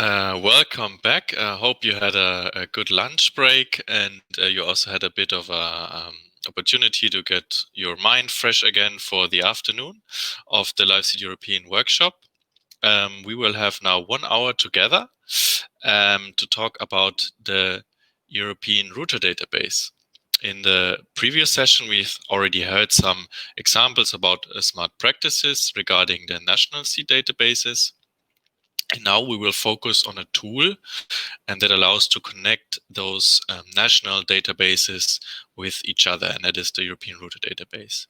Welcome back. I hope you had a good lunch break, and you also had a bit of a opportunity to get your mind fresh again for the afternoon of the LIVESEED European workshop. We will have now 1 hour together to talk about the European router database. In the previous session, we've already heard some examples about smart practices regarding the national seed databases. And now we will focus on a tool and that allows to connect those national databases with each other, and that is the European router database.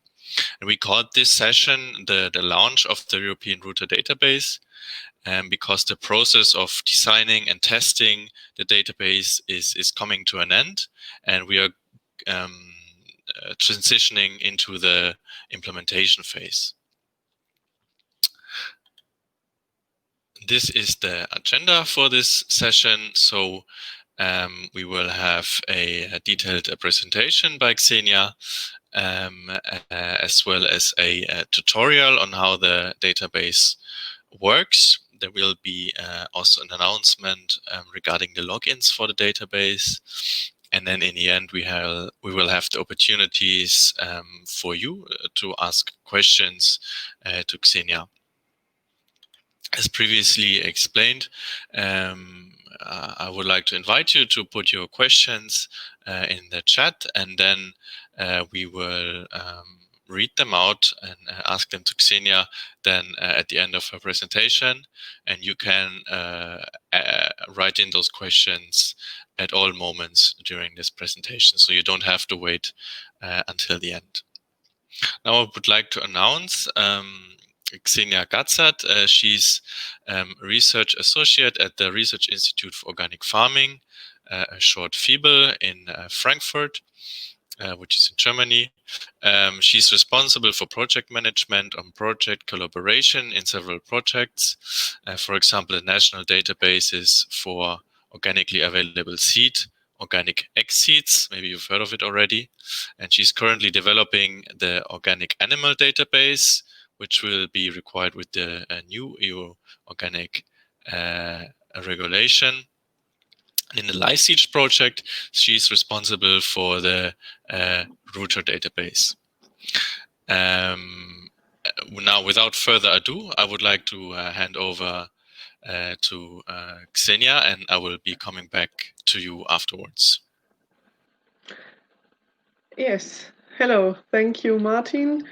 And we called this session the launch of the European router database, because the process of designing and testing the database is coming to an end, and we are transitioning into the implementation phase. This is the agenda for this session. So we will have a detailed presentation by Xenia, as well as a tutorial on how the database works. There will be also an announcement regarding the logins for the database. And then in the end, we will have the opportunities for you to ask questions to Xenia. As previously explained, I would like to invite you to put your questions in the chat, and then we will read them out and ask them to Xenia then at the end of her presentation. And you can write in those questions at all moments during this presentation, so you don't have to wait until the end. Now I would like to announce Xenia Gatzert. She's research associate at the Research Institute for Organic Farming, a short FiBL in Frankfurt, which is in Germany. She's responsible for project management on project collaboration in several projects. For example, the national databases for organically available seed, organic egg seeds, maybe you've heard of it already. And she's currently developing the organic animal database, which will be required with the new EU organic regulation. In the LIVESEED project, she's responsible for the router database. Now, without further ado, I would like to hand over to Xenia, and I will be coming back to you afterwards. Yes, hello. Thank you, Martin.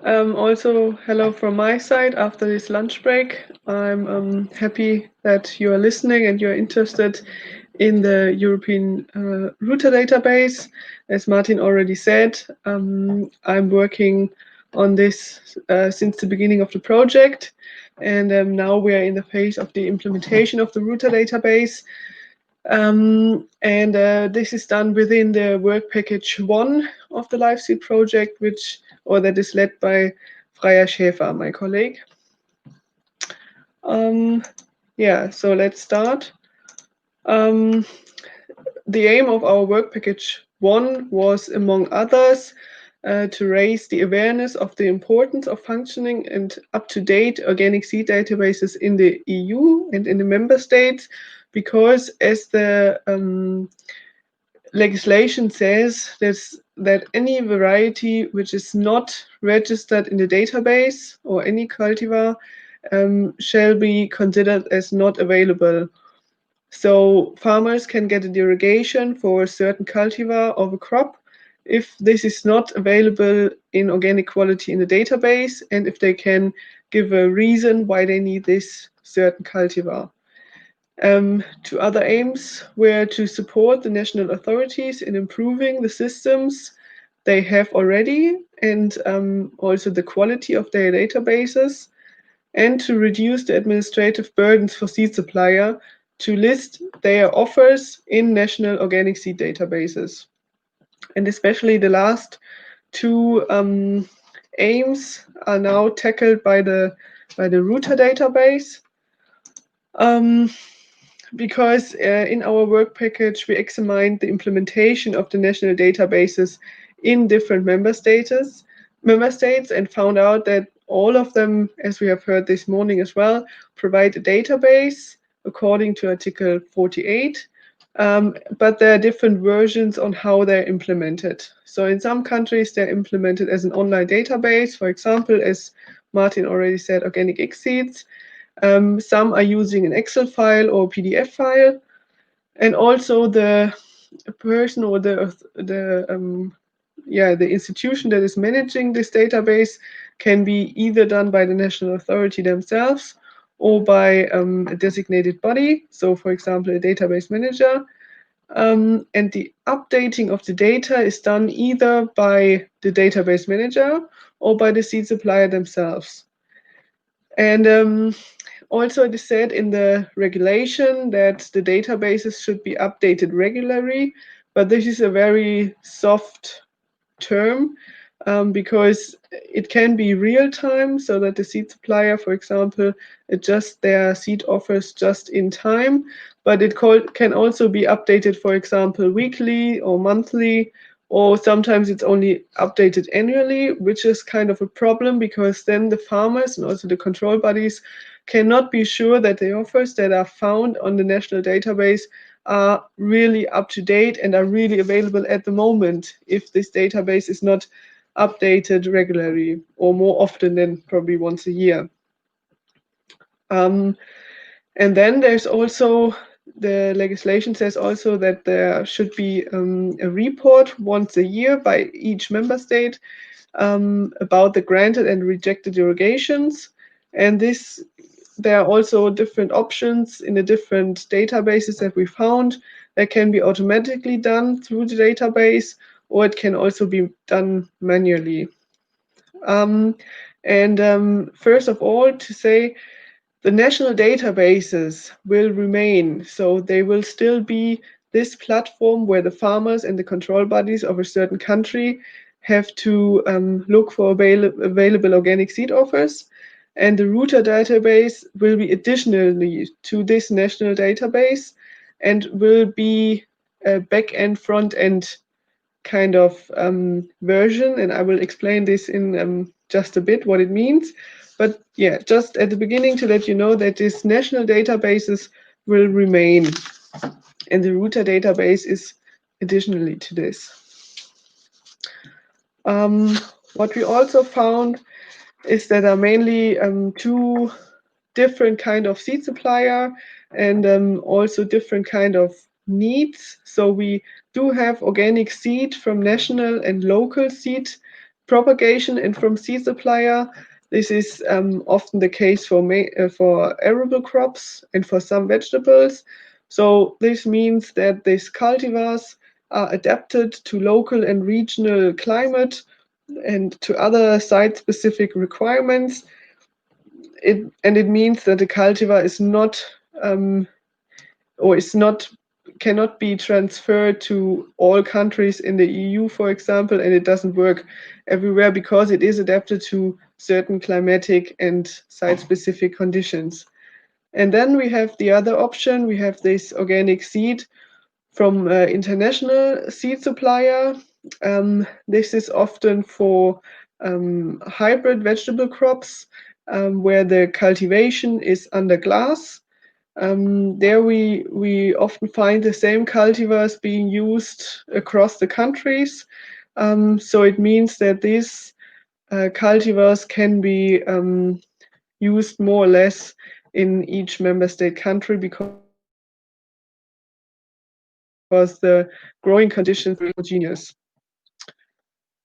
Also, hello from my side after this lunch break. I'm happy that you are listening and you're interested in the European router database. As Martin already said, I'm working on this since the beginning of the project. And now we are in the phase of the implementation of the router database. This is done within the work package 1 of the LIVESEED project, that is led by Freya Schäfer, my colleague. So let's start. The aim of our work package 1 was, among others, to raise the awareness of the importance of functioning and up-to-date organic seed databases in the EU and in the member states, because as the legislation says, that any variety which is not registered in the database or any cultivar shall be considered as not available. So farmers can get a derogation for a certain cultivar of a crop if this is not available in organic quality in the database, and if they can give a reason why they need this certain cultivar. Two other aims were to support the national authorities in improving the systems they have already, and also the quality of their databases, and to reduce the administrative burdens for seed supplier to list their offers in national organic seed databases. And especially the last two aims are now tackled by the router database. Because in our work package, we examined the implementation of the national databases in different member states and found out that all of them, as we have heard this morning as well, provide a database according to Article 48. But there are different versions on how they're implemented. So in some countries, they're implemented as an online database, for example, as Martin already said, organic X seeds. Some are using an Excel file or PDF file. And also the person or the institution that is managing this database can be either done by the national authority themselves or by a designated body. So for example, a database manager. And the updating of the data is done either by the database manager or by the seed supplier themselves. And also it is said in the regulation that the databases should be updated regularly, but this is a very soft term because it can be real time, so that the seed supplier, for example, adjusts their seed offers just in time, but it can also be updated, for example, weekly or monthly, or sometimes it's only updated annually, which is kind of a problem because then the farmers and also the control bodies cannot be sure that the offers that are found on the national database are really up to date and are really available at the moment if this database is not updated regularly or more often than probably once a year. And then there's also, the legislation says also that there should be a report once a year by each member state about the granted and rejected derogations. And there are also different options in the different databases that we found that can be automatically done through the database, or it can also be done manually. First of all, to say, the national databases will remain, so they will still be this platform where the farmers and the control bodies of a certain country have to look for available organic seed offers. And the router database will be additionally to this national database and will be a back-end, front-end kind of version. And I will explain this in just a bit what it means. But yeah, just at the beginning to let you know that these national databases will remain. And the router database is additionally to this. What we also found is that there are mainly two different kind of seed supplier and also different kind of needs. So we do have organic seed from national and local seed propagation and from seed supplier. This is often the case for arable crops and for some vegetables. So this means that these cultivars are adapted to local and regional climate and to other site-specific requirements. It means that the cultivar is not cannot be transferred to all countries in the EU, for example, and it doesn't work everywhere because it is adapted to certain climatic and site-specific conditions. And then we have the other option. We have this organic seed from international seed supplier. This is often for hybrid vegetable crops where the cultivation is under glass. There we often find the same cultivars being used across the countries. So it means that these cultivars can be used more or less in each member state country because the growing conditions are homogeneous.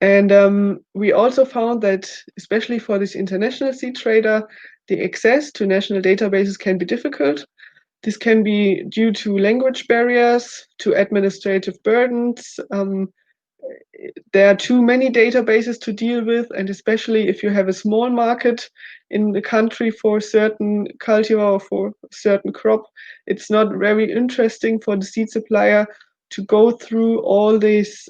And we also found that, especially for this international seed trader, the access to national databases can be difficult. This can be due to language barriers, to administrative burdens. There are too many databases to deal with, and especially if you have a small market in the country for a certain cultivar or for a certain crop, it's not very interesting for the seed supplier to go through all these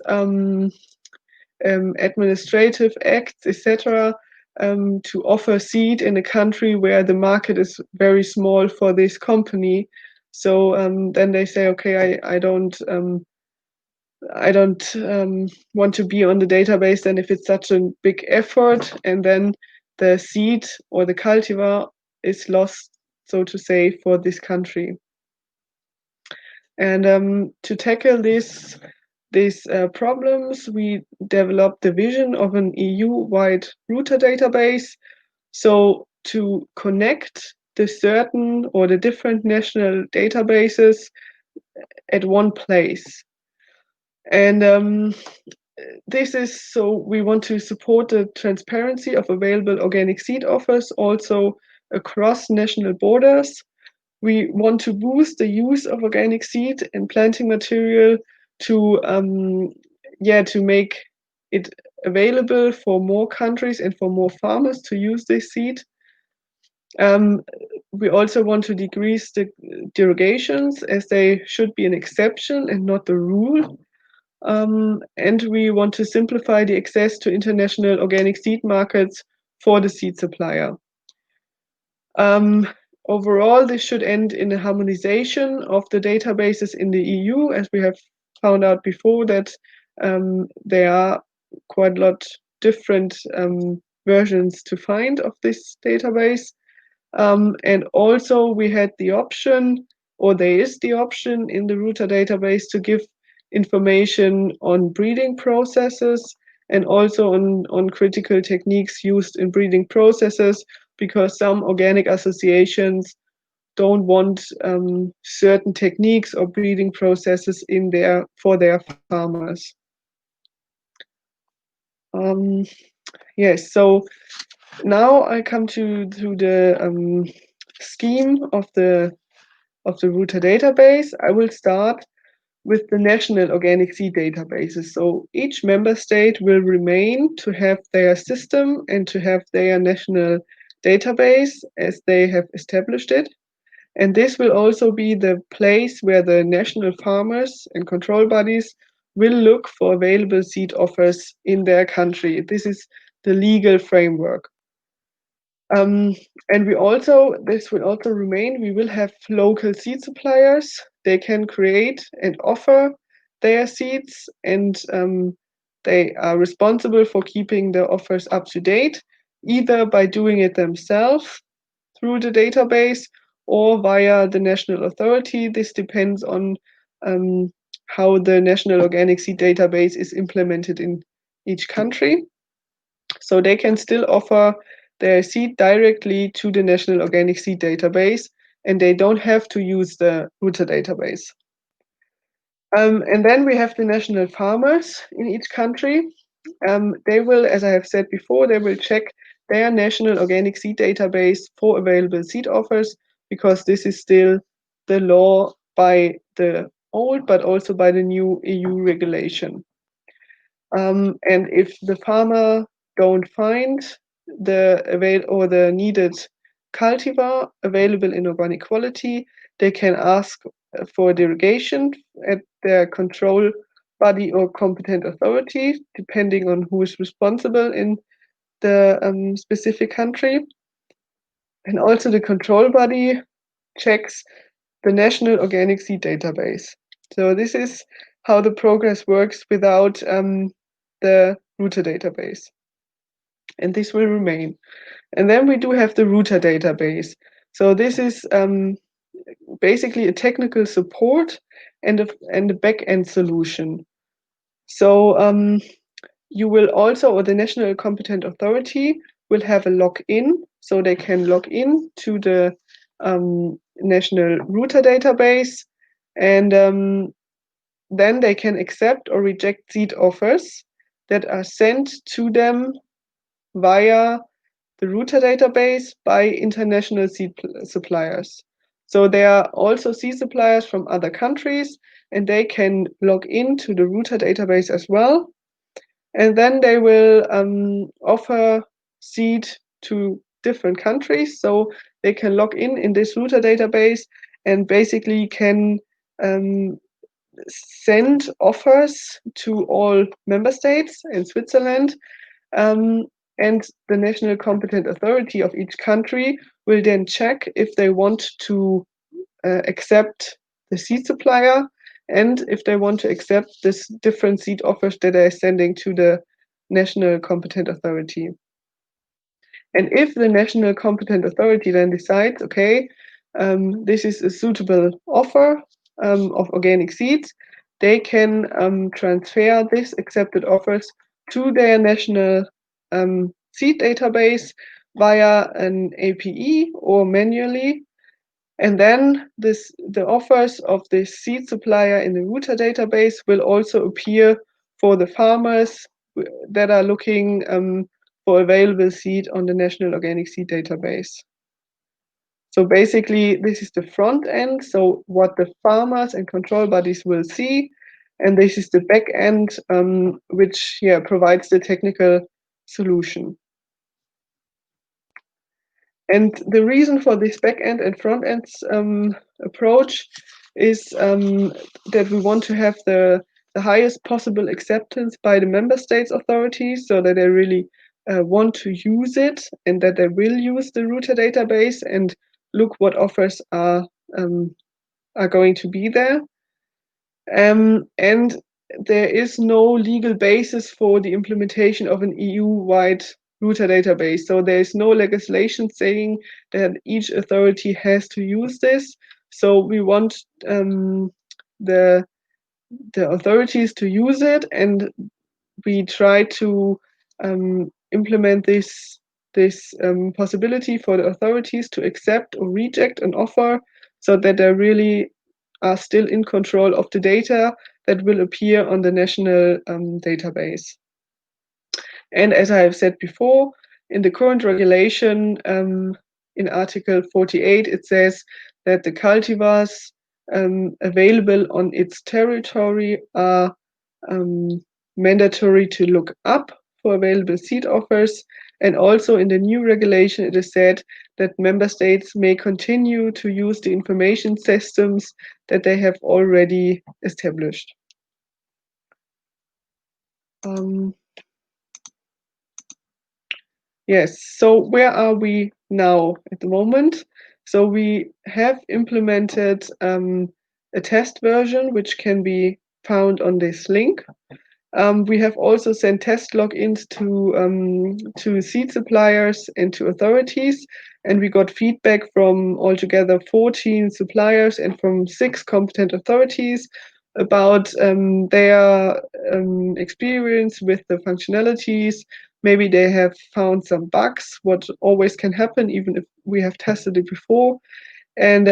administrative acts, etc., to offer seed in a country where the market is very small for this company. So then they say, okay, I don't want to be on the database then if it's such a big effort, and then the seed or the cultivar is lost so to say, for this country. And to tackle these problems, we developed the vision of an EU-wide router database. So to connect the certain or the different national databases at one place. And this is so we want to support the transparency of available organic seed offers also across national borders. We want to boost the use of organic seed and planting material to to make it available for more countries and for more farmers to use this seed. We also want to decrease the derogations, as they should be an exception and not the rule. And we want to simplify the access to international organic seed markets for the seed supplier. Overall, this should end in a harmonization of the databases in the EU, as we have found out before that there are quite a lot different versions to find of this database. And also we had the option, or there is the option in the router database to give information on breeding processes and also on critical techniques used in breeding processes, because some organic associations don't want certain techniques or breeding processes in there for their farmers. Yes, so now I come to the scheme of the router database. I will start with the national organic seed databases. So each member state will remain to have their system and to have their national database as they have established it. And this will also be the place where the national farmers and control bodies will look for available seed offers in their country. This is the legal framework. And this will also remain. We will have local seed suppliers. They can create and offer their seeds, and they are responsible for keeping the offers up to date, either by doing it themselves through the database or via the national authority. This depends on how the national organic seed database is implemented in each country. So they can still offer their seed directly to the national organic seed database, and they don't have to use the router database. And then we have the national farmers in each country. They will, as I have said before, they will check their national organic seed database for available seed offers, because this is still the law by the old, but also by the new EU regulation. And if the farmer don't find the needed cultivar available in organic quality, they can ask for derogation at their control body or competent authority, depending on who is responsible in the specific country. And also the control body checks the national organic seed database. So this is how the progress works without the router database. And this will remain. And then we do have the router database. So this is basically a technical support and a back-end solution. So you will also, or the national competent authority will have a login, so they can log in to the national router database, and then they can accept or reject seed offers that are sent to them via the router database by international seed suppliers. So there are also seed suppliers from other countries, and they can log into the router database as well. And then they will offer seed to different countries. So they can log in this router database and basically can send offers to all member states in Switzerland. And the national competent authority of each country will then check if they want to accept the seed supplier and if they want to accept this different seed offers that they're sending to the national competent authority. And if the national competent authority then decides, okay, this is a suitable offer of organic seeds, they can transfer this accepted offers to their national seed database via an API or manually. And then the offers of the seed supplier in the router database will also appear for the farmers that are looking for available seed on the National Organic Seed Database. So basically, this is the front end, so what the farmers and control bodies will see, and this is the back end, which provides the technical solution. And the reason for this back end and front end approach is that we want to have the highest possible acceptance by the member states authorities, so that they really want to use it and that they will use the router database and look what offers are going to be there. And there is no legal basis for the implementation of an EU-wide router database. So there is no legislation saying that each authority has to use this. So we want the authorities to use it, and we try to implement this possibility for the authorities to accept or reject an offer, so that they really are still in control of the data that will appear on the national database. And as I have said before, in the current regulation, in Article 48, it says that the cultivars available on its territory are mandatory to look up for available seed offers. And also in the new regulation, it is said that member states may continue to use the information systems that they have already established. Yes, so where are we now at the moment? So we have implemented a test version, which can be found on this link. We have also sent test logins to seed suppliers and to authorities, and we got feedback from altogether 14 suppliers and from 6 competent authorities about their experience with the functionalities. Maybe they have found some bugs, what always can happen even if we have tested it before. And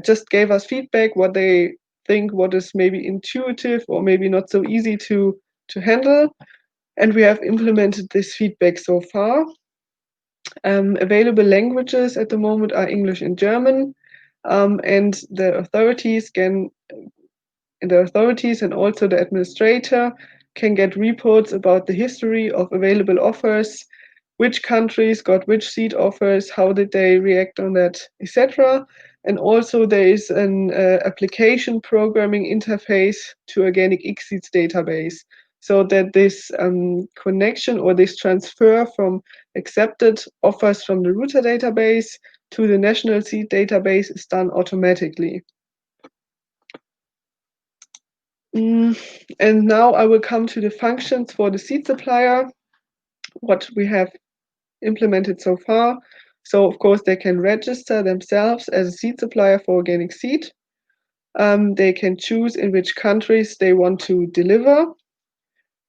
just gave us feedback what they think, what is maybe intuitive or maybe not so easy to handle, and we have implemented this feedback so far. Available languages at the moment are English and German, and the authorities and also the administrator can get reports about the history of available offers, which countries got which seed offers, how did they react on that, etc. And also there is an application programming interface to Organic X Seeds database, so that this connection or this transfer from accepted offers from the router database to the national seed database is done automatically. And now I will come to the functions for the seed supplier, what we have implemented so far. So of course they can register themselves as a seed supplier for organic seed. They can choose in which countries they want to deliver.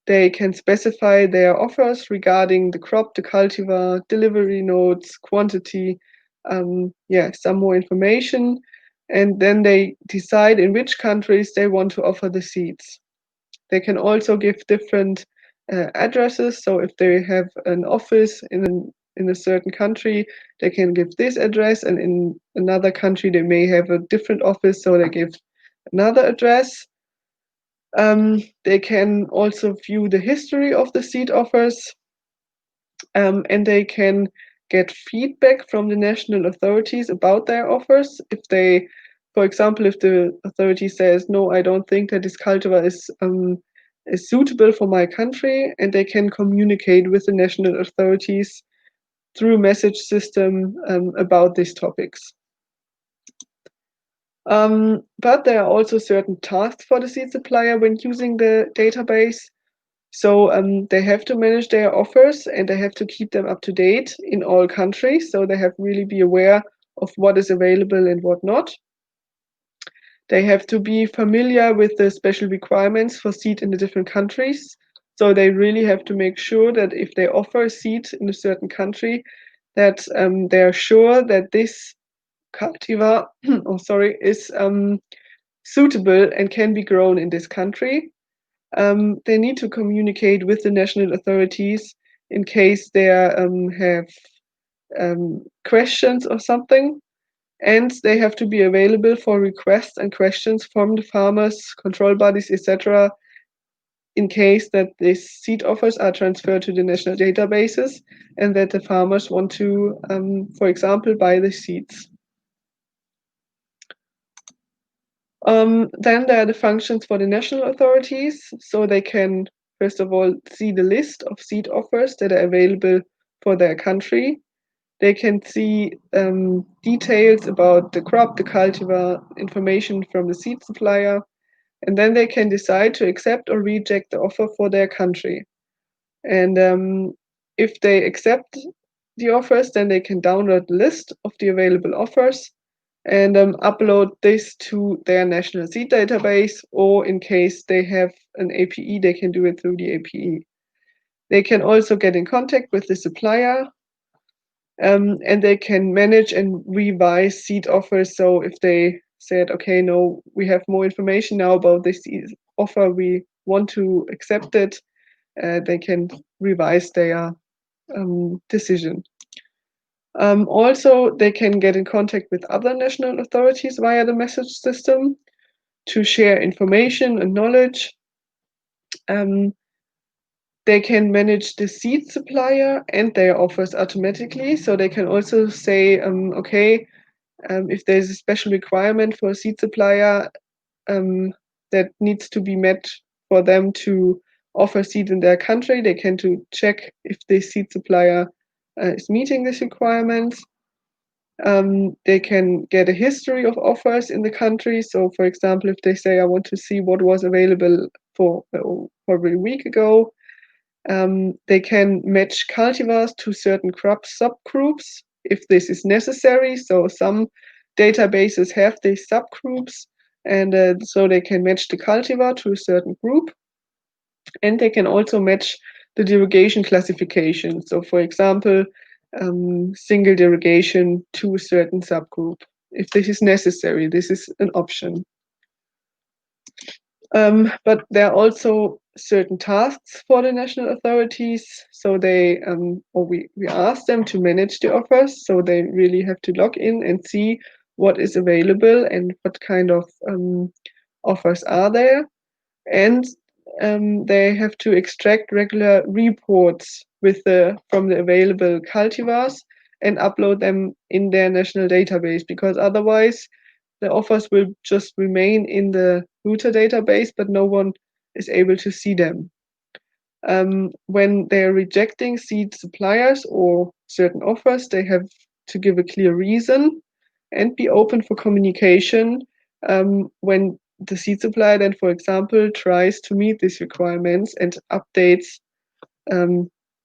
They can specify their offers regarding the crop, the cultivar, delivery notes, quantity, some more information. And then they decide in which countries they want to offer the seeds. They can also give different addresses. So if they have an office in a certain country, they can give this address, and in another country they may have a different office, so they give another address. They can also view the history of the seed offers, and they can get feedback from the national authorities about their offers. If they, for example, if the authority says, no, I don't think that this cultivar is suitable for my country, and they can communicate with the national authorities through a message system about these topics. But there are also certain tasks for the seed supplier when using the database. So they have to manage their offers, and they have to keep them up to date in all countries. So they have really be aware of what is available and what not. They have to be familiar with the special requirements for seed in the different countries. So they really have to make sure that if they offer a seed in a certain country, that they are sure that this cultivar, is suitable and can be grown in this country. They need to communicate with the national authorities in case they have questions or something. And they have to be available for requests and questions from the farmers, control bodies, etc., in case that these seed offers are transferred to the national databases and that the farmers want to, for example, buy the seeds. Then there are the functions for the national authorities. So they can, first of all, see the list of seed offers that are available for their country. They can see details about the crop, the cultivar, information from the seed supplier, and then they can decide to accept or reject the offer for their country. And if they accept the offers, then they can download the list of the available offers and upload this to their national seed database, or in case they have an API, they can do it through the API. They can also get in contact with the supplier, and they can manage and revise seed offers. So if they said, okay, no, we have more information now about this offer, we want to accept it, they can revise their decision. Also, they can get in contact with other national authorities via the message system to share information and knowledge. They can manage the seed supplier and their offers automatically. So they can also say, okay, if there's a special requirement for a seed supplier that needs to be met for them to offer seed in their country, they can to check if the seed supplier is meeting these requirements. They can get a history of offers in the country. So, for example, if they say, I want to see what was available for probably a week ago, they can match cultivars to certain crop subgroups if this is necessary. So some databases have these subgroups, and so they can match the cultivar to a certain group. And they can also match the derogation classification. So, for example, single derogation to a certain subgroup. If this is necessary, this is an option. But there are also certain tasks for the national authorities. So they, or we ask them to manage the offers. So they really have to log in and see what is available and what kind of offers are there. And they have to extract regular reports from the available cultivars and upload them in their national database, because otherwise the offers will just remain in the router database, but no one is able to see them. When they're rejecting seed suppliers or certain offers, they have to give a clear reason and be open for communication when the seed supplier then, for example, tries to meet these requirements and updates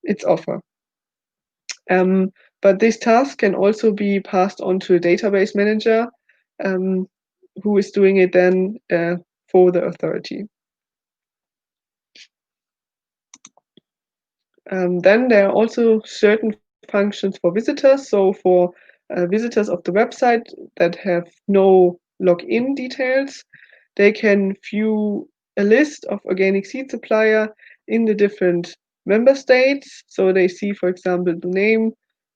its offer. But this task can also be passed on to a database manager who is doing it then for the authority. Then there are also certain functions for visitors. So for visitors of the website that have no login details, they can view a list of organic seed supplier in the different member states. So they see, for example, the name,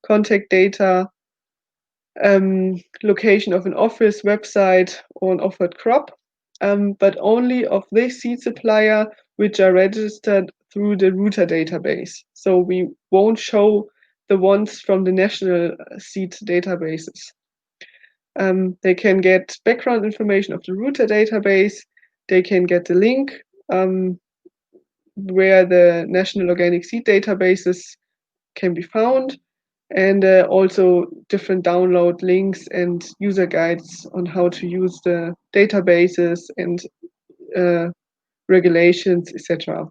contact data, location of an office, website, or an offered crop, but only of this seed supplier which are registered through the router database. So we won't show the ones from the national seed databases. They can get background information of the router database. They can get the link where the national organic seed databases can be found, and also different download links and user guides on how to use the databases and regulations, etc.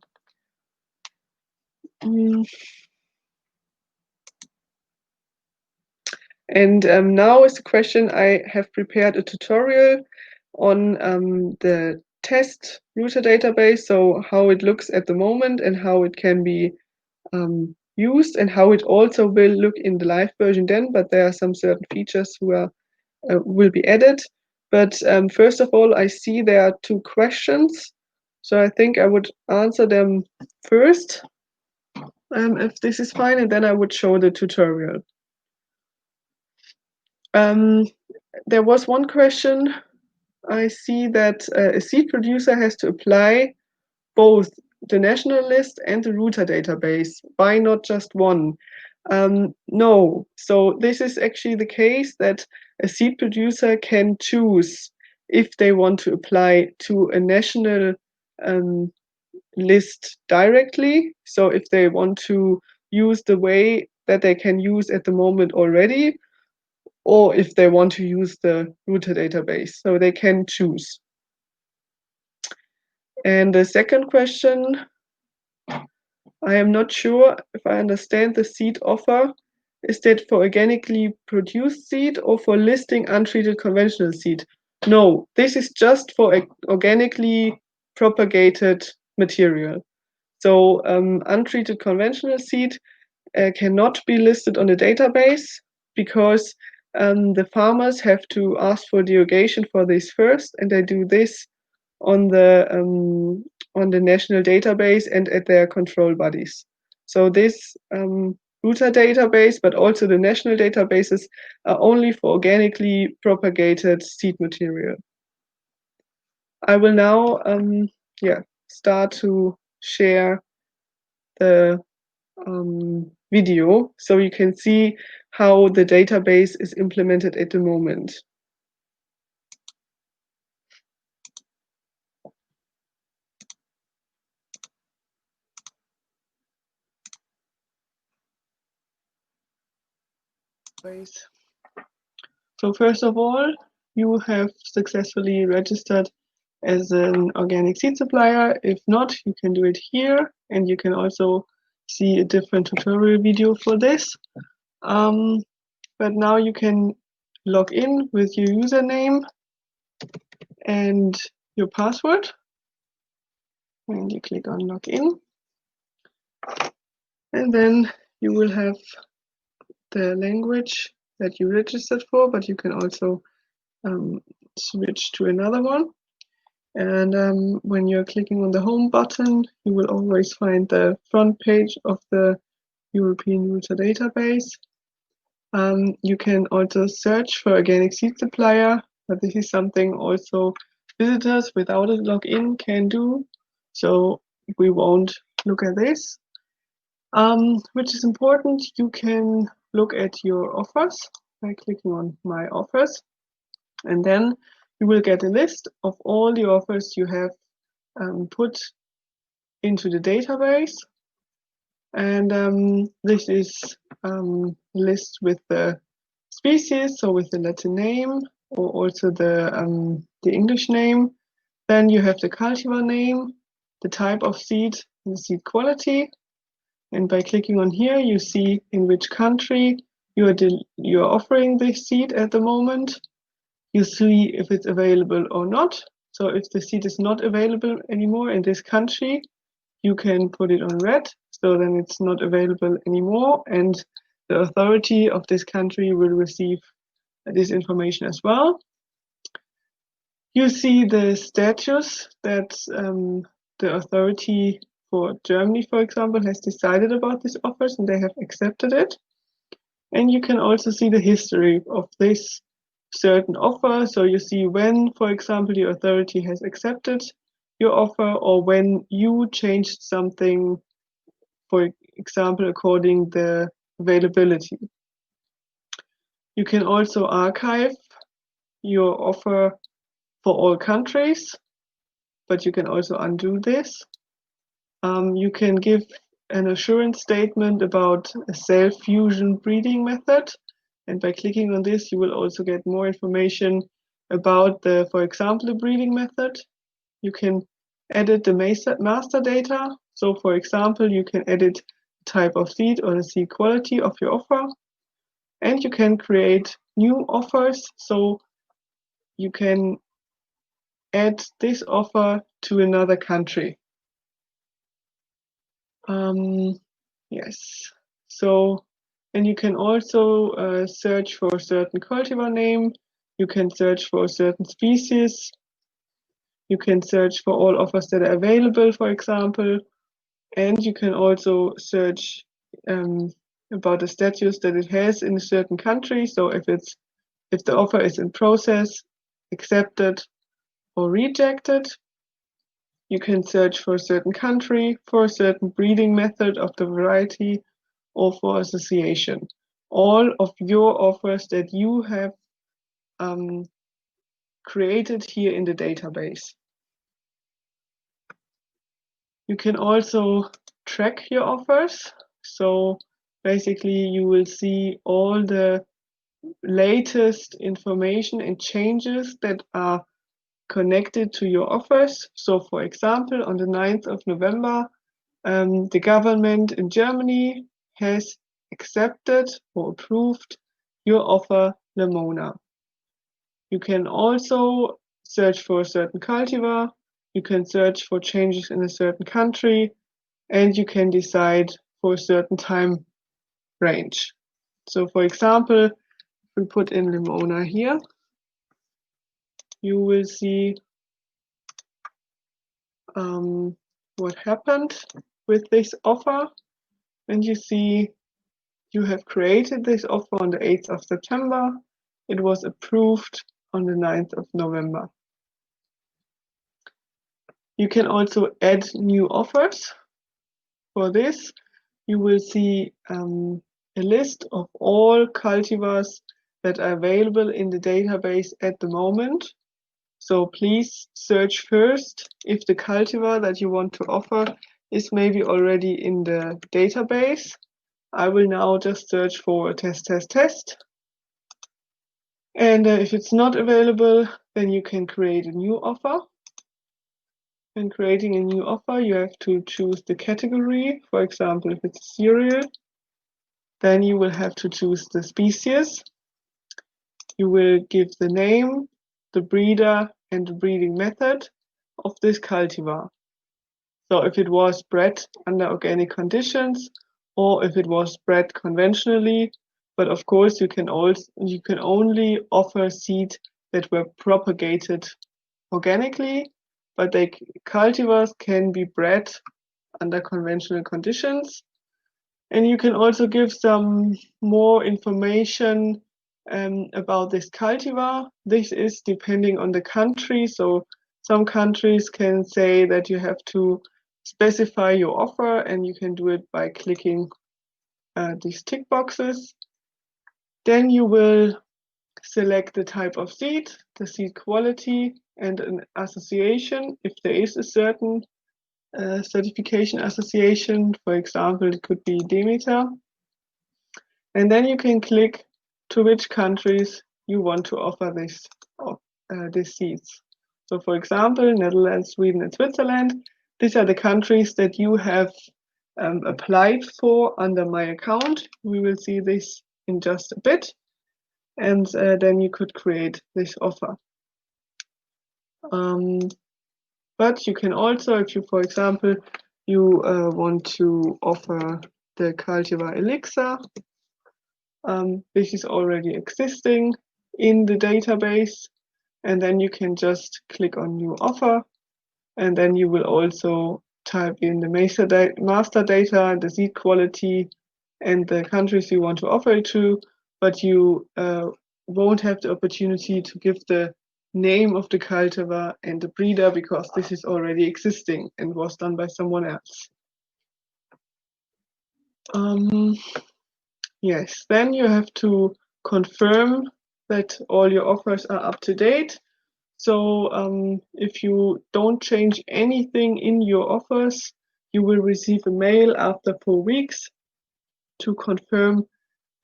And now is the question. I have prepared a tutorial on the test router database, so how it looks at the moment and how it can be used and how it also will look in the live version then, but there are some certain features who are, will be added. But first of all, I see there are two questions, so I think I would answer them first, if this is fine, and then I would show the tutorial. There was one question. I see that a seed producer has to apply both the national list and the router database. Why not just one? No. So this is actually the case that a seed producer can choose if they want to apply to a national list directly. So if they want to use the way that they can use at the moment already, or if they want to use the router database. So they can choose. And the second question, I am not sure if I understand the seed offer. Is that for organically produced seed or for listing untreated conventional seed? No, this is just for organically propagated material. So untreated conventional seed cannot be listed on the database because the farmers have to ask for derogation for this first, and they do this on the national database and at their control bodies. So this router database, but also the national databases, are only for organically propagated seed material. I will now start to share the video so you can see how the database is implemented at the moment. So first of all, you have successfully registered as an organic seed supplier. If not, you can do it here, and you can also see a different tutorial video for this. But now you can log in with your username and your password, and you click on login, and then you will have the language that you registered for, but you can also switch to another one. And when you're clicking on the home button, you will always find the front page of the European router database. You can also search for organic seed supplier, but this is something also visitors without a login can do. So we won't look at this. Which is important, you can look at your offers by clicking on My Offers, and then you will get a list of all the offers you have put into the database. And this is a list with the species, so with the Latin name, or also the English name. Then you have the cultivar name, the type of seed, and the seed quality. And by clicking on here, you see in which country you're offering this seed at the moment. You see if it's available or not. So if the seed is not available anymore in this country, you can put it on red. So then it's not available anymore, and the authority of this country will receive this information as well. You see the status that the authority for Germany, for example, has decided about these offers and they have accepted it. And you can also see the history of this certain offer. So you see when, for example, the authority has accepted your offer, or when you changed something, for example, according the availability. You can also archive your offer for all countries, but you can also undo this. You can give an assurance statement about a self-fusion breeding method, and by clicking on this, you will also get more information about the, for example, the breeding method. You can edit the master data. So, for example, you can edit the type of seed or the seed quality of your offer. And you can create new offers, so you can add this offer to another country. Yes, so, and you can also search for a certain cultivar name. You can search for a certain species. You can search for all offers that are available, for example, and you can also search about the status that it has in a certain country. So if the offer is in process, accepted, or rejected. You can search for a certain country, for a certain breeding method of the variety, or for association. All of your offers that you have created here in the database. You can also track your offers. So basically you will see all the latest information and changes that are connected to your offers. So for example, on the 9th of November, the government in Germany has accepted or approved your offer, Lemona. You can also search for a certain cultivar, you can search for changes in a certain country, and you can decide for a certain time range. So for example, if we put in Lemona here, you will see what happened with this offer, and you see you have created this offer on the 8th of September. It was approved on the 9th of November. You can also add new offers. For this, you will see a list of all cultivars that are available in the database at the moment. So please search first if the cultivar that you want to offer is maybe already in the database. I will now just search for test. And if it's not available, then you can create a new offer. When creating a new offer, you have to choose the category. For example, if it's a cereal, then you will have to choose the species. You will give the name, the breeder, and the breeding method of this cultivar. So if it was bred under organic conditions, or if it was bred conventionally, but of course you can only offer seed that were propagated organically, but cultivars can be bred under conventional conditions. And you can also give some more information about this cultivar. This is depending on the country. So some countries can say that you have to specify your offer, and you can do it by clicking these tick boxes. Then you will select the type of seed, the seed quality, and an association if there is a certain certification association. For example, it could be Demeter. And then you can click to which countries you want to offer these seeds. So for example, Netherlands, Sweden, and Switzerland, these are the countries that you have applied for under my account. We will see this in just a bit. And then you could create this offer. But you can also, if you, for example, you want to offer the cultivar Elixir, this is already existing in the database, and then you can just click on new offer, and then you will also type in the master data, the seed quality, and the countries you want to offer it to, but you won't have the opportunity to give the name of the cultivar and the breeder because this is already existing and was done by someone else. Yes, then you have to confirm that all your offers are up to date. So if you don't change anything in your offers, you will receive a mail after 4 weeks to confirm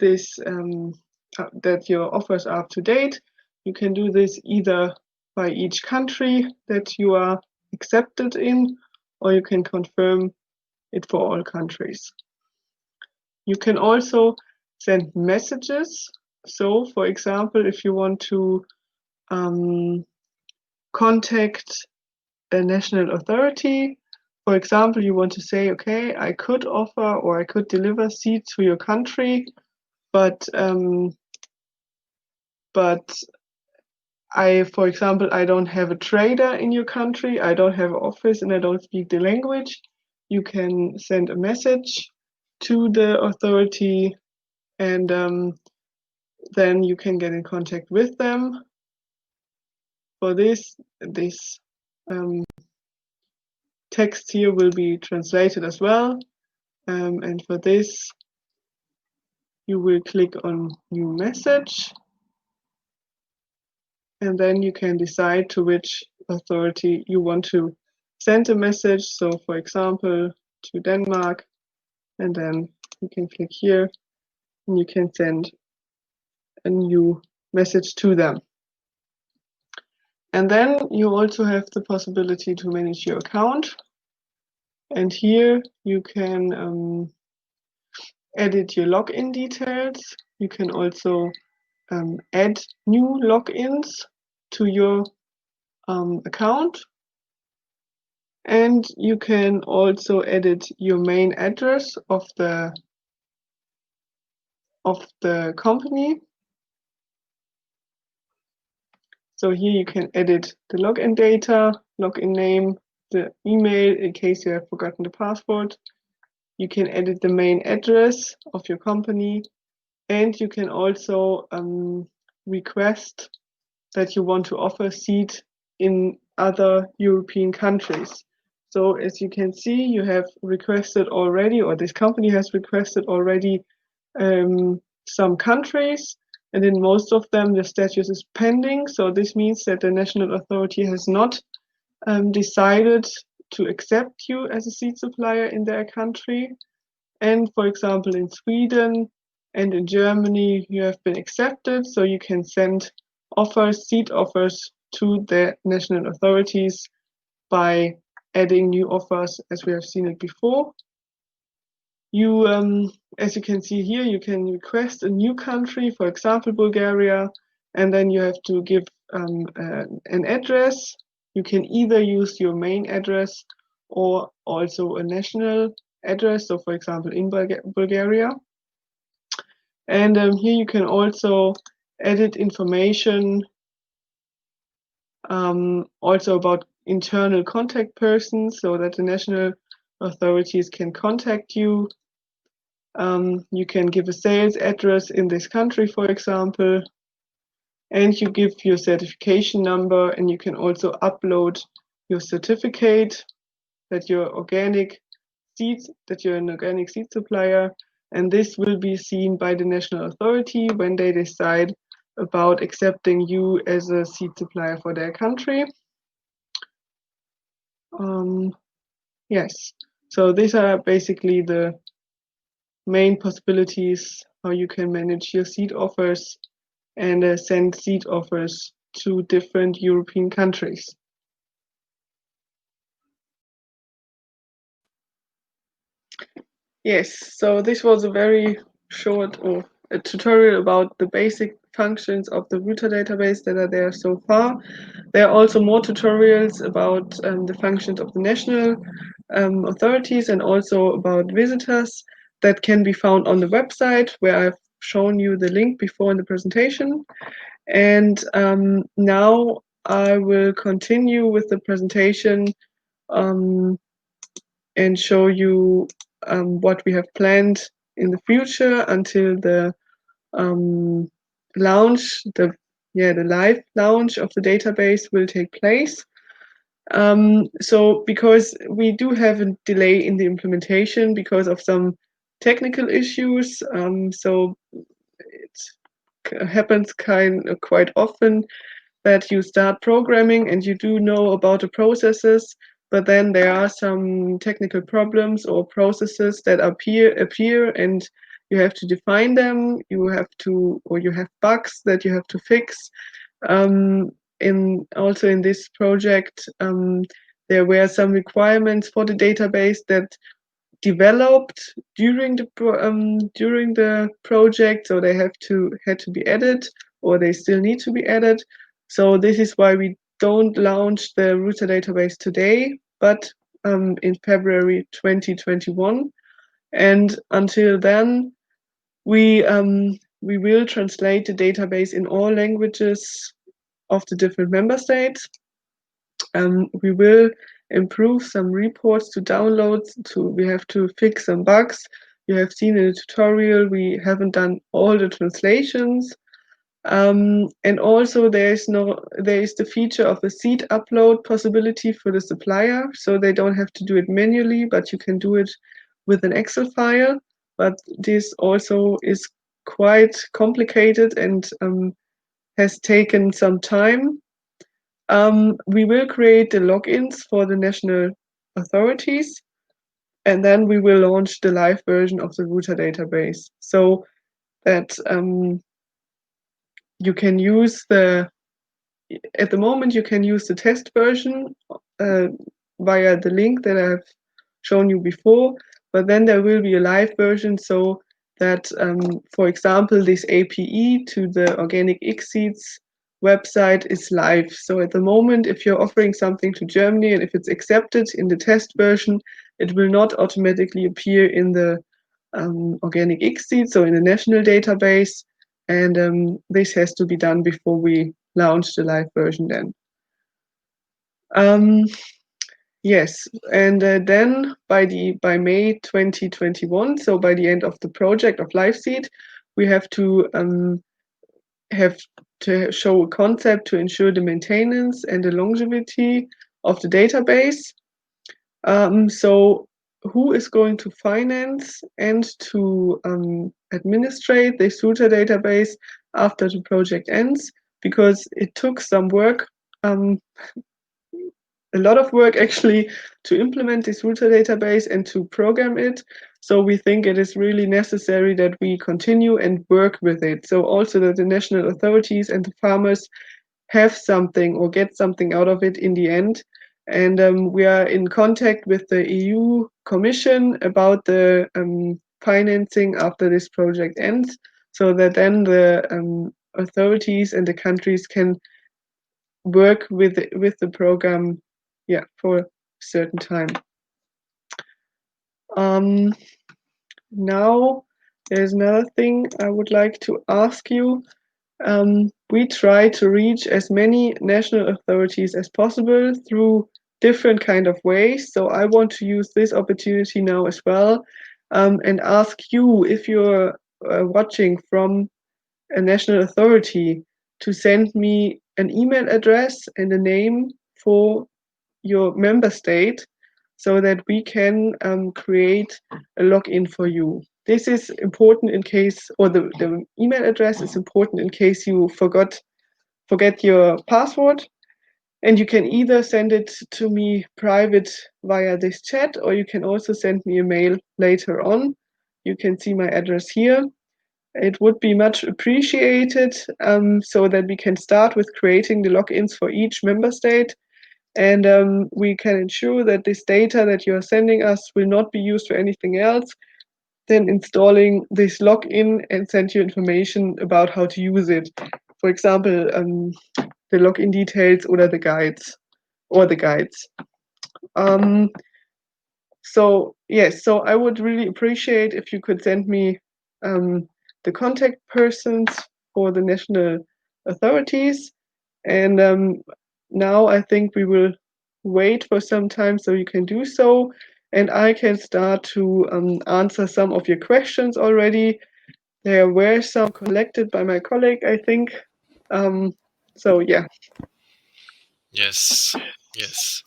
this that your offers are up to date. You can do this either by each country that you are accepted in, or you can confirm it for all countries. You can also send messages. So, for example, if you want to contact a national authority, for example, you want to say, okay, I could offer or I could deliver seed to your country, but for example, I don't have a trader in your country, I don't have an office, and I don't speak the language. You can send a message to the authority, and then you can get in contact with them. For this text here will be translated as well, and for this you will click on New Message, and then you can decide to which authority you want to send a message. So, for example, to Denmark, and then you can click here and you can send a new message to them. And then you also have the possibility to manage your account. And here you can edit your login details. You can also add new logins to your account. And you can also edit your main address of the company. So here you can edit the login data, login name, the email in case you have forgotten the password. You can edit the main address of your company, and you can also request that you want to offer seed in other European countries. So as you can see, you have requested already, or this company has requested already some countries, and in most of them the status is pending. So this means that the national authority has not decided to accept you as a seed supplier in their country. And for example, in Sweden and in Germany, you have been accepted, so you can send offers, seed offers, to the national authorities by adding new offers, as we have seen it before. You, as you can see here, you can request a new country, for example, Bulgaria, and then you have to give an address. You can either use your main address or also a national address, so for example in Bulgaria. And here you can also edit information also about internal contact persons, so that the national authorities can contact you. You can give a sales address in this country, for example, and you give your certification number, and you can also upload your certificate that you're an organic seed supplier, and this will be seen by the national authority when they decide about accepting you as a seed supplier for their country. Yes, so these are basically the main possibilities how you can manage your seed offers and send seed offers to different European countries. Yes, so this was a very short a tutorial about the basic functions of the router database that are there so far. There are also more tutorials about the functions of the national authorities and also about visitors that can be found on the website, where I've shown you the link before in the presentation. And now I will continue with the presentation and show you what we have planned in the future until the launch, the live launch of the database will take place. So because we do have a delay in the implementation because of some technical issues, so it happens quite often that you start programming and you do know about the processes, but then there are some technical problems or processes that appear and you have to define them. You have bugs that you have to fix. Also in this project, there were some requirements for the database that developed during the project, so they had to be added, or they still need to be added. So this is why we don't launch the router database today, but in February 2021. And until then, we will translate the database in all languages of the different member states. We will improve some reports to download. We have to fix some bugs. You have seen in the tutorial we haven't done all the translations. And also there is the feature of a seed upload possibility for the supplier, so they don't have to do it manually, but you can do it with an Excel file. But this also is quite complicated and has taken some time. We will create the logins for the national authorities, and then we will launch the live version of the router database, so that you can use at the moment you can use the test version via the link that I've shown you before, but then there will be a live version, so that, for example, this API to the Organic Seeds website is live. So at the moment, if you're offering something to Germany and if it's accepted in the test version, it will not automatically appear in the Organic Seeds, so in the national database. And this has to be done before we launch the live version then. Yes, and then by May 2021, so by the end of the project of LiveSeed, we have to show a concept to ensure the maintenance and the longevity of the database. So who is going to finance and to administrate this router database after the project ends? Because it took some work, a lot of work actually, to implement this router database and to program it. So we think it is really necessary that we continue and work with it. So also that the national authorities and the farmers have something or get something out of it in the end. And we are in contact with the EU Commission about the financing after this project ends, so that then the authorities and the countries can work with the program, yeah, for a certain time. Now there's another thing I would like to ask you. We try to reach as many national authorities as possible through different kind of ways. So I want to use this opportunity now as well, and ask you, if you're watching from a national authority, to send me an email address and a name for your member state, so that we can create a login for you. This is important in case, or the email address is important in case you forget your password. And you can either send it to me private via this chat, or you can also send me a mail later on. You can see my address here. It would be much appreciated, so that we can start with creating the logins for each member state. And we can ensure that this data that you are sending us will not be used for anything else than installing this login and send you information about how to use it. For example, the login details or the guides. So yes, so I would really appreciate if you could send me the contact persons for the national authorities. And now I think we will wait for some time so you can do so, and I can start to answer some of your questions already. There were some collected by my colleague, I think. So yeah. Yes, yes.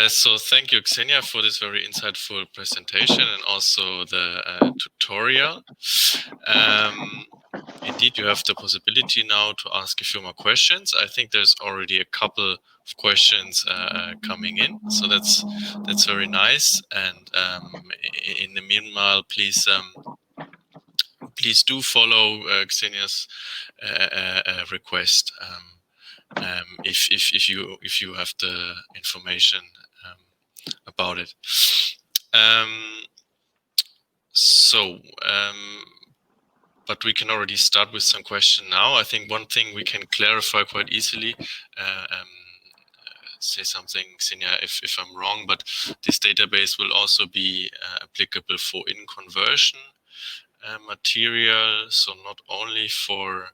So thank you, Xenia, for this very insightful presentation and also the tutorial. Indeed, you have the possibility now to ask a few more questions. I think there's already a couple of questions coming in, so that's very nice. And in the meanwhile, please do follow Xenia's request if you have the information about it. So, but we can already start with some question now. I think one thing we can clarify quite easily, say something, Xenia, if I'm wrong, but this database will also be applicable for in-conversion material, so not only for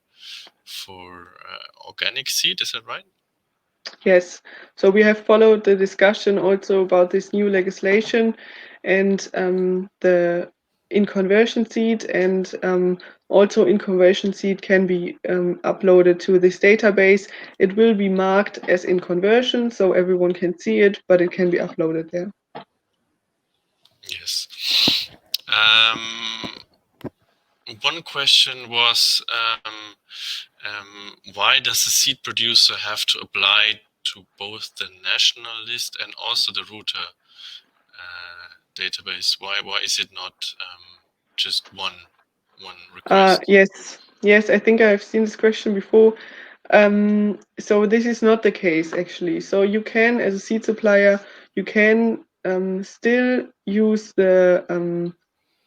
organic seed, is that right? Yes, so we have followed the discussion also about this new legislation and the in-conversion seed, and also in-conversion seed can be uploaded to this database. It will be marked as in-conversion, so everyone can see it, but it can be uploaded there. Yes. One question was, why does the seed producer have to apply to both the national list and also the router database? Why is it not just one request? Yes, I think I've seen this question before. So this is not the case actually. So you can, as a seed supplier, you can still use the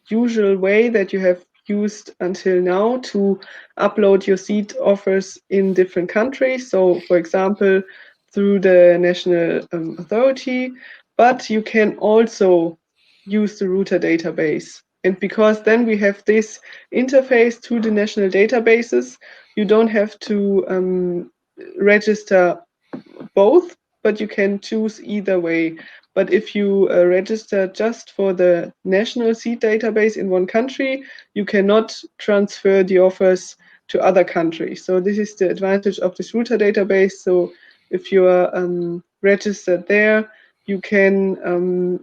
usual way that you have used until now to upload your seed offers in different countries. So, for example, through the national authority, but you can also use the router database. And because then we have this interface to the national databases, you don't have to register both, but you can choose either way. But if you register just for the national seed database in one country, you cannot transfer the offers to other countries. So this is the advantage of this router database. So if you are registered there, you can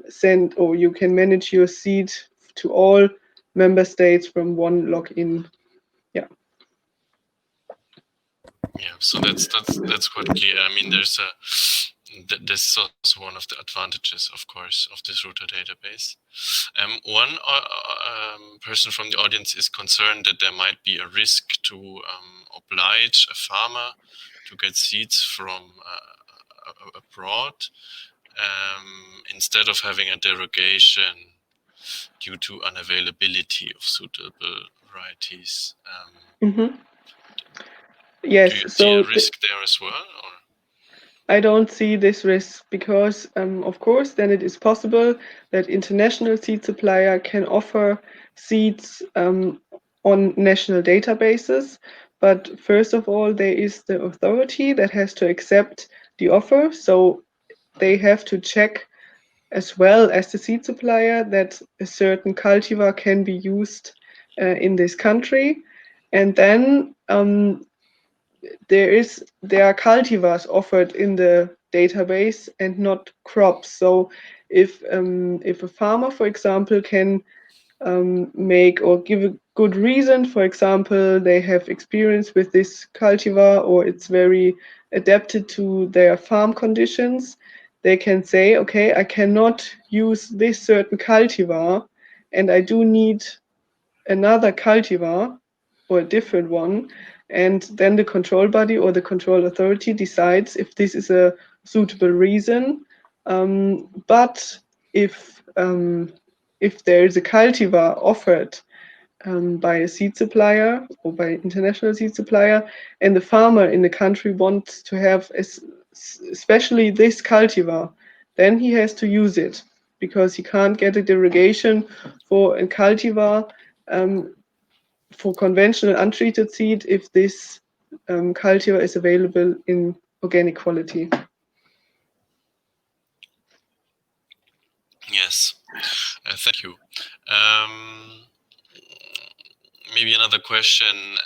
send, or you can manage your seed to all member states from one login. Yeah. Yeah, so that's quite clear. I mean, this is also one of the advantages, of course, of this router database. One person from the audience is concerned that there might be a risk to oblige a farmer to get seeds from abroad instead of having a derogation due to unavailability of suitable varieties. Yes, Do you see so a risk there as well? Or? I don't see this risk because, of course, then it is possible that international seed supplier can offer seeds on national databases. But first of all, there is the authority that has to accept the offer. So they have to check, as well as the seed supplier, that a certain cultivar can be used in this country. And then there are cultivars offered in the database and not crops. So if a farmer, for example, can make or give a good reason, for example, they have experience with this cultivar or it's very adapted to their farm conditions, they can say, okay, I cannot use this certain cultivar and I do need another cultivar or a different one, and then the control body or the control authority decides if this is a suitable reason. But if there is a cultivar offered by a seed supplier or by an international seed supplier, and the farmer in the country wants to have especially this cultivar, then he has to use it because he can't get a derogation for a cultivar for conventional untreated seed if this cultivar is available in organic quality. Yes, thank you. Maybe another question,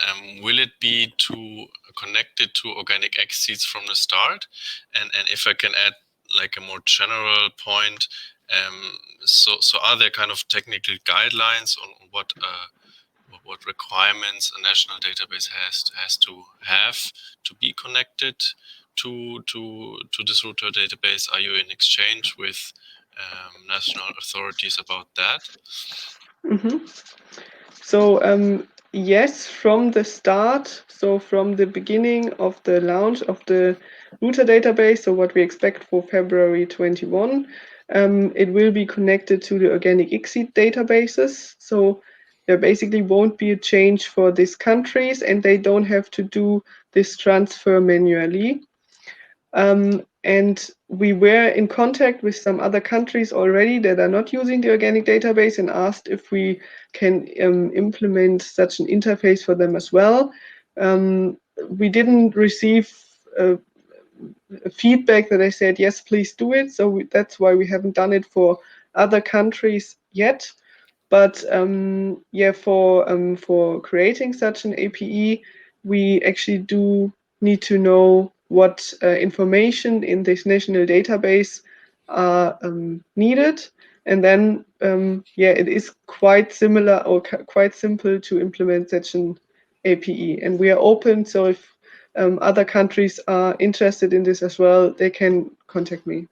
will it be connected to organic egg seeds from the start? And if I can add like a more general point, so are there kind of technical guidelines on what requirements a national database has to have to be connected to this router database? Are you in exchange with national authorities about that? So yes, from the start, so from the beginning of the launch of the router database, so what we expect for February 21, it will be connected to the organic XSEED databases. So there basically won't be a change for these countries, and they don't have to do this transfer manually. And we were in contact with some other countries already that are not using the organic database and asked if we can implement such an interface for them as well. We didn't receive feedback that I said, yes, please do it. So that's why we haven't done it for other countries yet. But yeah, for creating such an API, we actually do need to know what information in this national database are needed. And then, yeah, it is quite similar or quite simple to implement such an API. And we are open, so if other countries are interested in this as well, they can contact me.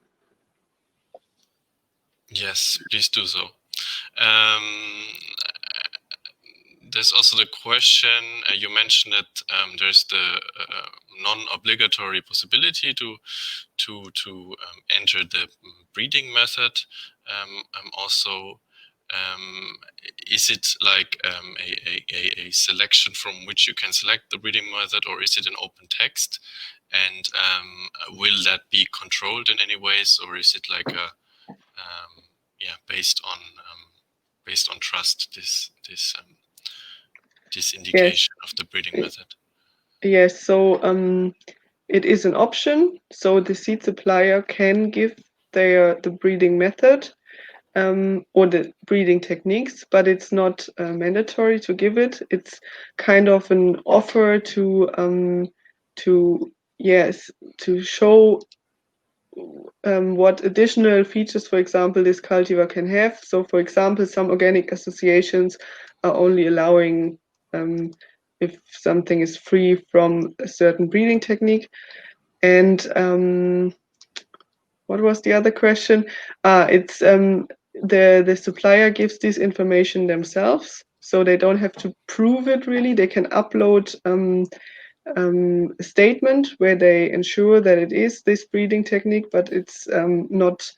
Yes, please do so. There's also the question, you mentioned that there's the non-obligatory possibility to enter the breeding method. Also, is it like a selection from which you can select the breeding method, or is it an open text? And will that be controlled in any ways, or is it like a yeah, based on trust, this indication of the breeding method? Yes, so it is an option. So the seed supplier can give the breeding method or the breeding techniques, but it's not mandatory to give it. It's kind of an offer to yes, to show what additional features, for example, this cultivar can have. So, for example, some organic associations are only allowing if something is free from a certain breeding technique. And what was the other question? It's the supplier gives this information themselves, so they don't have to prove it really. They can upload a statement where they ensure that it is this breeding technique, but it's not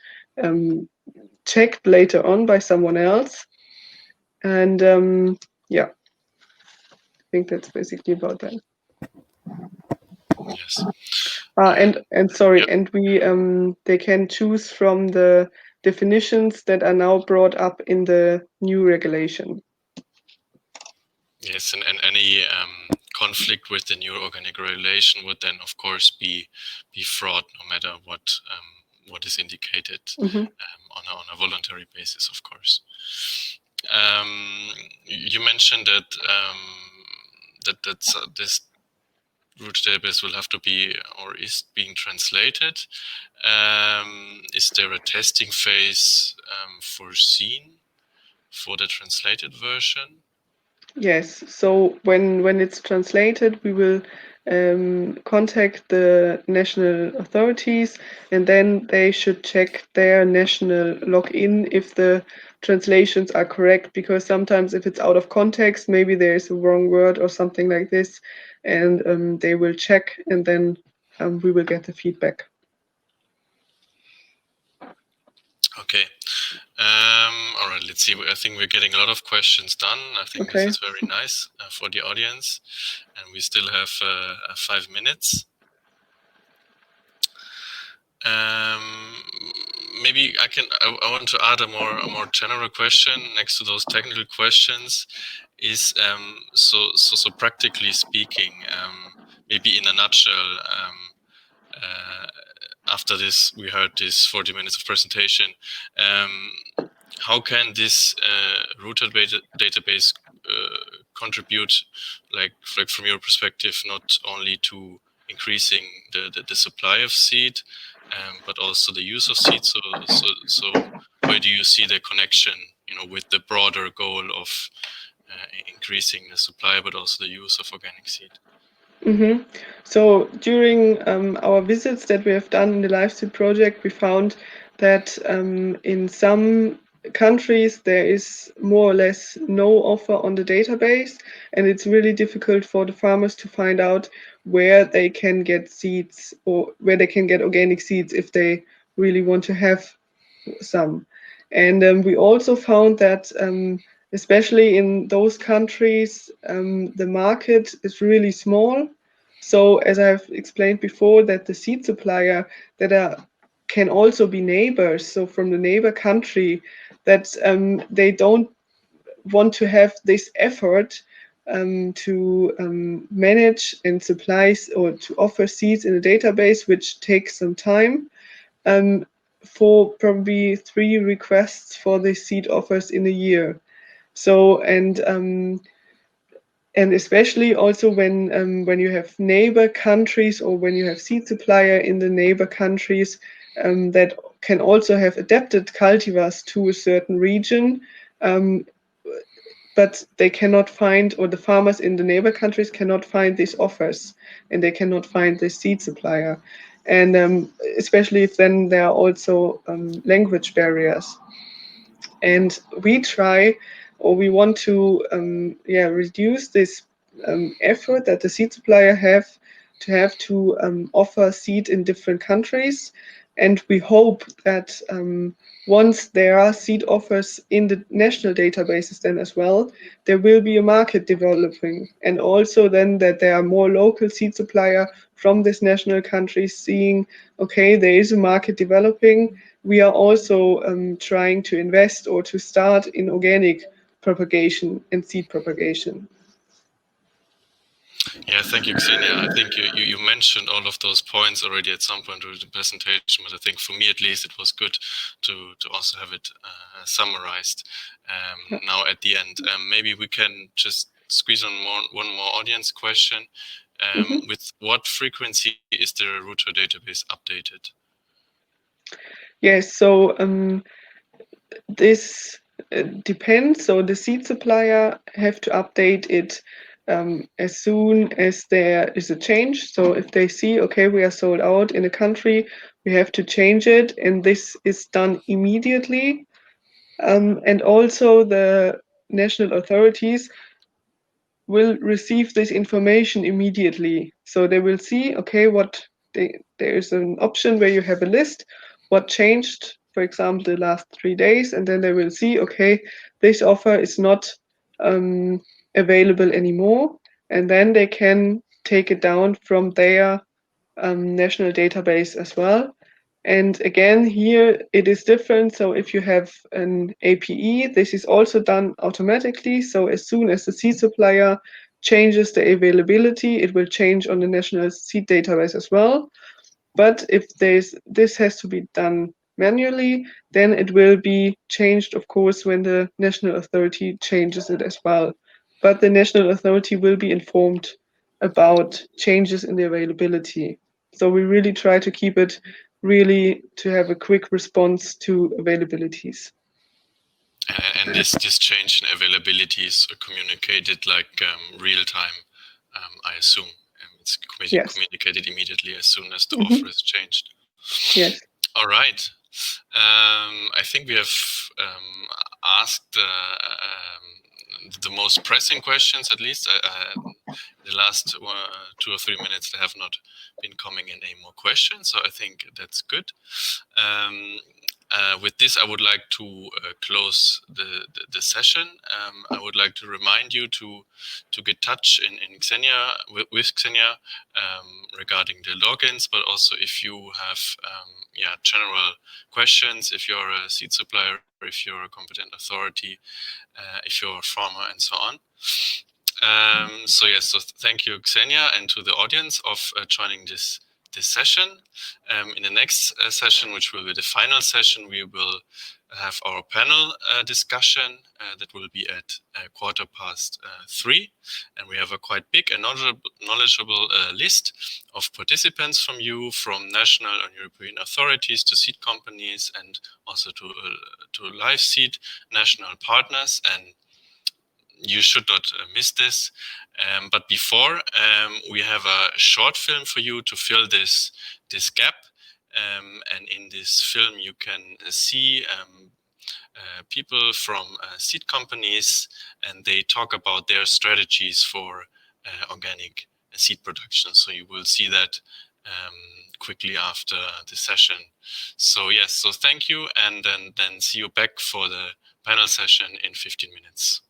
checked later on by someone else. And yeah, I think that's basically about that. Yes. And sorry, Yep. and we they can choose from the definitions that are now brought up in the new regulation. Yes, and any conflict with the new organic regulation would then, of course, be fraud, no matter what is indicated on a voluntary basis, of course. You mentioned that this root database will have to be or is being translated. Is there a testing phase foreseen for the translated version? Yes, so when it's translated, we will contact the national authorities, and then they should check their national login if the translations are correct, because sometimes if it's out of context, maybe there's a wrong word or something like this, and they will check, and then we will get the feedback. Okay. All right, let's see. I think we're getting a lot of questions done. I think Okay. this is very nice for the audience, and we still have 5 minutes. Maybe I want to add a more general question next to those technical questions. Is so practically speaking, maybe in a nutshell, after this we heard this 40 minutes of presentation, how can this rooted database contribute, like from your perspective, not only to increasing the supply of seed, but also the use of seed? So where do you see the connection, with the broader goal of increasing the supply, but also the use of organic seed? So during our visits that we have done in the LIVESEED project, we found that in some countries there is more or less no offer on the database, and it's really difficult for the farmers to find out where they can get seeds or where they can get organic seeds if they really want to have some. And we also found that especially in those countries, the market is really small. So as I've explained before, that the seed supplier that can also be neighbors, so from the neighbor country, that they don't want to have this effort to manage and supplies or to offer seeds in a database, which takes some time, um, for probably 3 requests for the seed offers in a year. So and especially also when you have neighbor countries or when you have seed supplier in the neighbor countries that can also have adapted cultivars to a certain region, um, but they cannot find, or the farmers in the neighbor countries cannot find these offers, and they cannot find the seed supplier. And especially if then there are also language barriers. And we try, or we want to reduce this effort that the seed supplier have to offer seed in different countries. And we hope that once there are seed offers in the national databases then as well, there will be a market developing, and also then that there are more local seed supplier from this national countries seeing, okay, there is a market developing. We are also trying to invest or to start in organic propagation and seed propagation. Yeah, thank you, Xenia. I think you mentioned all of those points already at some point during the presentation, but I think for me at least it was good to also have it summarized now at the end. Maybe we can just squeeze on one more audience question. With what frequency is the router database updated? Yes, so this depends. So the seed supplier have to update it as soon as there is a change. So if they see, okay, we are sold out in a country, we have to change it, and this is done immediately. And also the national authorities will receive this information immediately. So they will see, okay, there is an option where you have a list, what changed, for example, the last 3 days, and then they will see, okay, this offer is not available anymore, and then they can take it down from their national database as well. And again, here it is different. So if you have an APE, this is also done automatically. So as soon as the seed supplier changes the availability, it will change on the national seed database as well. But if this has to be done manually, then it will be changed, of course, when the national authority changes it as well. But the national authority will be informed about changes in the availability. So we really try to keep it really to have a quick response to availabilities. And this change in availability is communicated like real time, I assume. It's Yes. communicated immediately as soon as the Mm-hmm. offer is changed. Yes. All right. I think we have asked the most pressing questions, at least. The last 2 or 3 minutes, there have not been coming in any more questions, so I think that's good. With this, I would like to close the session. I would like to remind you to get in touch in Xenia with Xenia regarding the logins, but also if you have general questions, if you're a seed supplier, if you're a competent authority, if you're a farmer, and so on. So thank you, Xenia, and to the audience of joining this session. In the next session, which will be the final session, we will have our panel discussion that will be at 3:15, and we have a quite big and knowledgeable list of participants from you, from national and European authorities to seed companies, and also to LIVESEED national partners. And you should not miss this. But before, we have a short film for you to fill this gap. And in this film, you can see people from seed companies, and they talk about their strategies for organic seed production. So you will see that quickly after the session. So yes, so thank you, and then see you back for the panel session in 15 minutes.